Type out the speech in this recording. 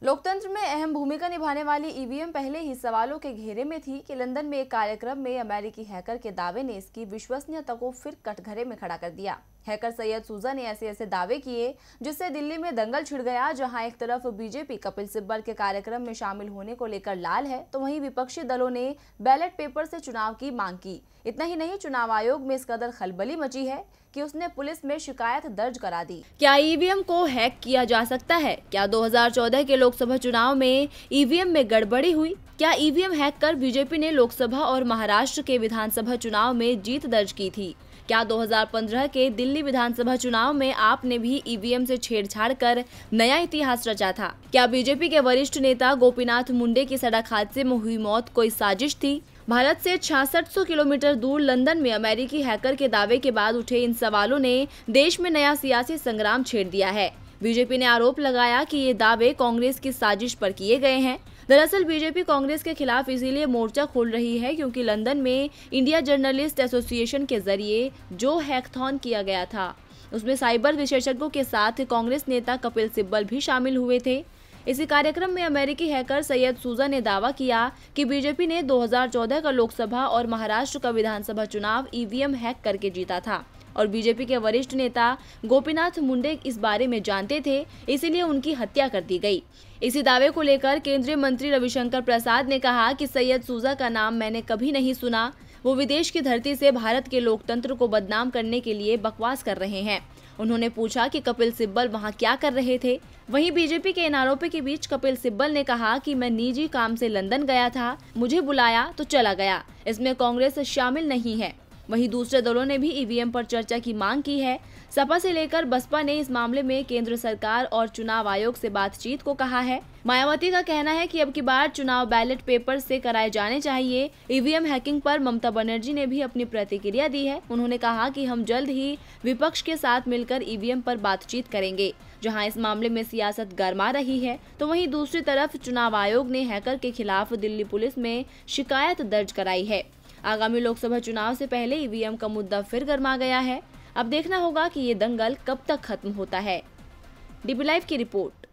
लोकतंत्र में अहम भूमिका निभाने वाली ईवीएम पहले ही सवालों के घेरे में थी कि लंदन में एक कार्यक्रम में अमेरिकी हैकर के दावे ने इसकी विश्वसनीयता को फिर कटघरे में खड़ा कर दिया। हैकर सैयद सूजा ने ऐसे दावे किए जिससे दिल्ली में दंगल छिड़ गया। जहां एक तरफ बीजेपी कपिल सिब्बल के कार्यक्रम में शामिल होने को लेकर लाल है, तो वहीं विपक्षी दलों ने बैलेट पेपर से चुनाव की मांग की। इतना ही नहीं, चुनाव आयोग में इस कदर खलबली मची है कि उसने पुलिस में शिकायत दर्ज करा दी। क्या ईवीएम को हैक किया जा सकता है? क्या 2014 के लोकसभा चुनाव में ईवीएम में गड़बड़ी हुई? क्या ईवीएम हैक कर बीजेपी ने लोकसभा और महाराष्ट्र के विधानसभा चुनाव में जीत दर्ज की थी? क्या 2015 के दिल्ली विधानसभा चुनाव में आपने भी ईवीएम से छेड़छाड़ कर नया इतिहास रचा था? क्या बीजेपी के वरिष्ठ नेता गोपीनाथ मुंडे की सड़क हादसे में हुई मौत कोई साजिश थी? भारत से 6600 किलोमीटर दूर लंदन में अमेरिकी हैकर के दावे के बाद उठे इन सवालों ने देश में नया सियासी संग्राम छेड़ दिया है। बीजेपी ने आरोप लगाया कि ये दावे कांग्रेस की साजिश पर किए गए हैं। दरअसल बीजेपी कांग्रेस के खिलाफ इसीलिए मोर्चा खोल रही है क्योंकि लंदन में इंडिया जर्नलिस्ट एसोसिएशन के जरिए जो हैकथॉन किया गया था उसमें साइबर विशेषज्ञों के साथ कांग्रेस नेता कपिल सिब्बल भी शामिल हुए थे। इसी कार्यक्रम में अमेरिकी हैकर सैयद सूजा ने दावा किया कि बीजेपी ने 2014 का लोकसभा और महाराष्ट्र का विधानसभा चुनाव ईवीएम हैक करके जीता था और बीजेपी के वरिष्ठ नेता गोपीनाथ मुंडे इस बारे में जानते थे, इसीलिए उनकी हत्या कर दी गई। इसी दावे को लेकर केंद्रीय मंत्री रविशंकर प्रसाद ने कहा कि सैयद सूजा का नाम मैंने कभी नहीं सुना। वो विदेश की धरती से भारत के लोकतंत्र को बदनाम करने के लिए बकवास कर रहे हैं। उन्होंने पूछा कि कपिल सिब्बल वहां क्या कर रहे थे। वहीं बीजेपी के इन आरोपों के बीच कपिल सिब्बल ने कहा कि मैं निजी काम से लंदन गया था, मुझे बुलाया तो चला गया, इसमें कांग्रेस शामिल नहीं है। वहीं दूसरे दलों ने भी ईवीएम पर चर्चा की मांग की है। सपा से लेकर बसपा ने इस मामले में केंद्र सरकार और चुनाव आयोग से बातचीत को कहा है। मायावती का कहना है कि अब की बार चुनाव बैलेट पेपर से कराए जाने चाहिए। ईवीएम हैकिंग पर ममता बनर्जी ने भी अपनी प्रतिक्रिया दी है। उन्होंने कहा कि हम जल्द ही विपक्ष के साथ मिलकर ईवीएम पर बातचीत करेंगे। जहां इस मामले में सियासत गरमा रही है, तो वहीं दूसरी तरफ चुनाव आयोग ने हैकर के खिलाफ दिल्ली पुलिस में शिकायत दर्ज कराई है। आगामी लोकसभा चुनाव से पहले ईवीएम का मुद्दा फिर गरमा गया है। अब देखना होगा कि ये दंगल कब तक खत्म होता है। डीबी लाइव की रिपोर्ट।